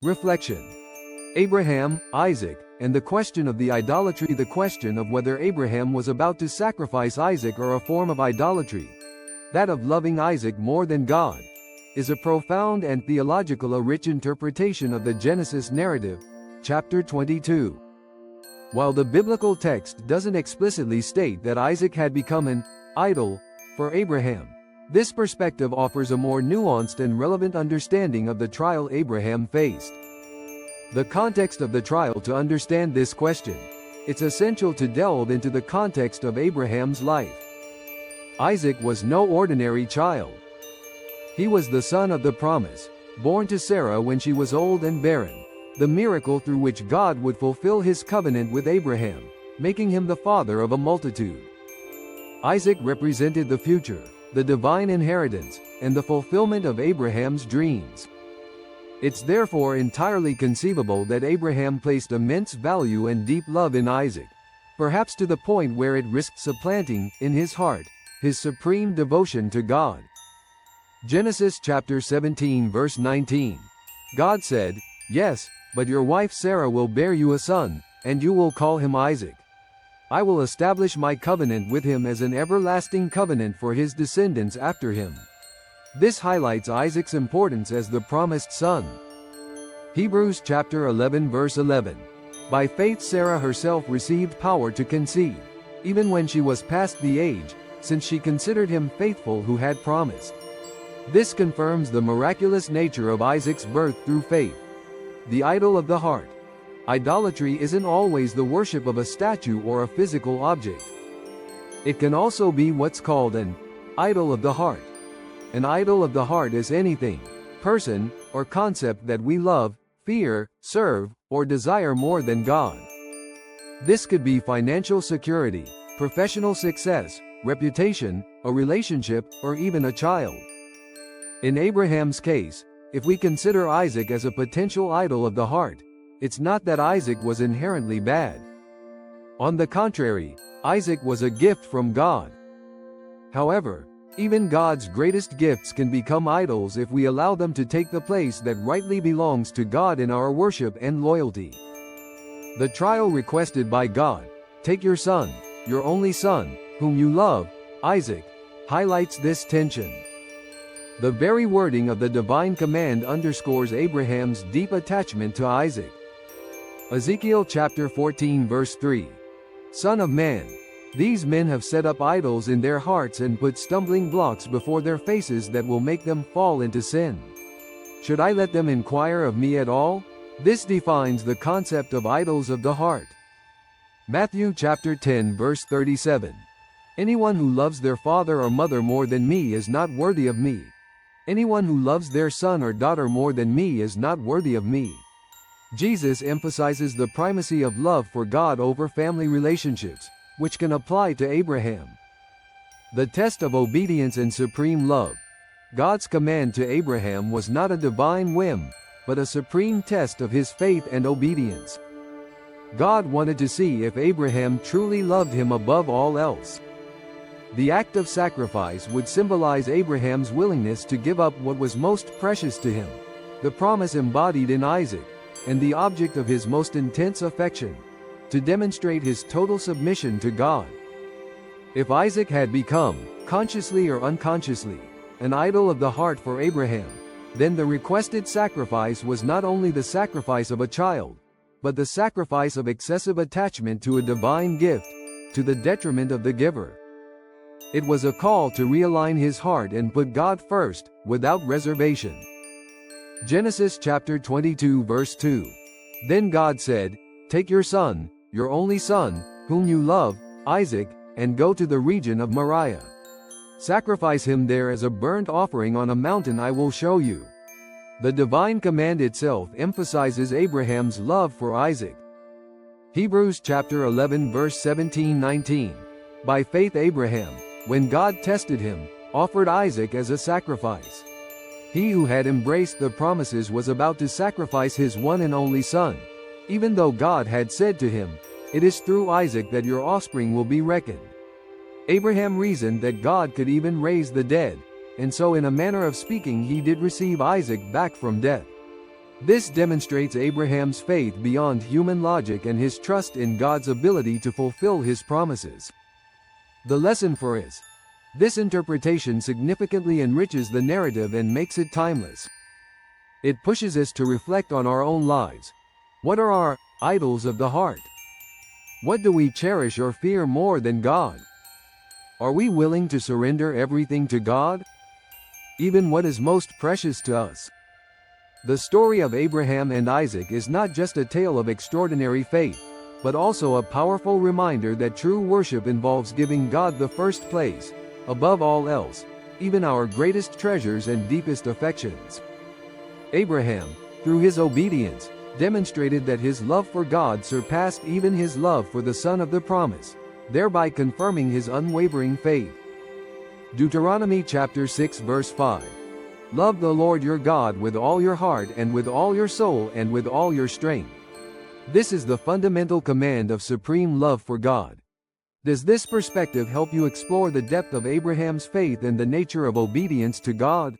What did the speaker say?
Reflection. Abraham, Isaac, and the question of the idolatry. The question of whether Abraham was about to sacrifice Isaac or a form of idolatry, that of loving Isaac more than God, is a profound and theological rich interpretation of the Genesis narrative, chapter 22. While the biblical text doesn't explicitly state that Isaac had become an idol for Abraham, this perspective offers a more nuanced and relevant understanding of the trial Abraham faced. The context of the trial. To understand this question, it's essential to delve into the context of Abraham's life. Isaac was no ordinary child. He was the son of the promise, born to Sarah when she was old and barren, the miracle through which God would fulfill his covenant with Abraham, making him the father of a multitude. Isaac represented the future, the divine inheritance, and the fulfillment of Abraham's dreams. It's therefore entirely conceivable that Abraham placed immense value and deep love in Isaac, perhaps to the point where it risked supplanting, in his heart, his supreme devotion to God. Genesis chapter 17 verse 19. God said, "Yes, but your wife Sarah will bear you a son, and you will call him Isaac. I will establish my covenant with him as an everlasting covenant for his descendants after him." This highlights Isaac's importance as the promised son. Hebrews chapter 11 verse 11. By faith Sarah herself received power to conceive, even when she was past the age, since she considered him faithful who had promised. This confirms the miraculous nature of Isaac's birth through faith. The idol of the heart. Idolatry isn't always the worship of a statue or a physical object. It can also be what's called an idol of the heart. An idol of the heart is anything, person, or concept that we love, fear, serve, or desire more than God. This could be financial security, professional success, reputation, a relationship, or even a child. In Abraham's case, if we consider Isaac as a potential idol of the heart, it's not that Isaac was inherently bad. On the contrary, Isaac was a gift from God. However, even God's greatest gifts can become idols if we allow them to take the place that rightly belongs to God in our worship and loyalty. The trial requested by God, "Take your son, your only son, whom you love, Isaac," highlights this tension. The very wording of the divine command underscores Abraham's deep attachment to Isaac. Ezekiel chapter 14 verse 3. "Son of man, these men have set up idols in their hearts and put stumbling blocks before their faces that will make them fall into sin. Should I let them inquire of me at all?" This defines the concept of idols of the heart. Matthew chapter 10 verse 37. "Anyone who loves their father or mother more than me is not worthy of me. Anyone who loves their son or daughter more than me is not worthy of me." Jesus emphasizes the primacy of love for God over family relationships, which can apply to Abraham. The test of obedience and supreme love. God's command to Abraham was not a divine whim, but a supreme test of his faith and obedience. God wanted to see if Abraham truly loved him above all else. The act of sacrifice would symbolize Abraham's willingness to give up what was most precious to him, the promise embodied in Isaac, and the object of his most intense affection, to demonstrate his total submission to God. If Isaac had become, consciously or unconsciously, an idol of the heart for Abraham, then the requested sacrifice was not only the sacrifice of a child, but the sacrifice of excessive attachment to a divine gift, to the detriment of the giver. It was a call to realign his heart and put God first, without reservation. Genesis chapter 22 verse 2. "Then God said, 'Take your son, your only son, whom you love, Isaac, and go to the region of Moriah. Sacrifice him there as a burnt offering on a mountain I will show you.'" The divine command itself emphasizes Abraham's love for Isaac. Hebrews chapter 11 verse 17-19. "By faith Abraham, when God tested him, offered Isaac as a sacrifice. He who had embraced the promises was about to sacrifice his one and only son, even though God had said to him, 'It is through Isaac that your offspring will be reckoned.' Abraham reasoned that God could even raise the dead, and so in a manner of speaking he did receive Isaac back from death. This demonstrates Abraham's faith beyond human logic and his trust in God's ability to fulfill his promises. The lesson for us. This interpretation significantly enriches the narrative and makes it timeless. It pushes us to reflect on our own lives. What are our idols of the heart? What do we cherish or fear more than God? Are we willing to surrender everything to God? Even what is most precious to us? The story of Abraham and Isaac is not just a tale of extraordinary faith, but also a powerful reminder that true worship involves giving God the first place, above all else, even our greatest treasures and deepest affections. Abraham, through his obedience, demonstrated that his love for God surpassed even his love for the son of the promise, thereby confirming his unwavering faith. Deuteronomy chapter 6 verse 5. Love the Lord your God with all your heart and with all your soul and with all your strength. This is the fundamental command of supreme love for God. Does this perspective help you explore the depth of Abraham's faith and the nature of obedience to God?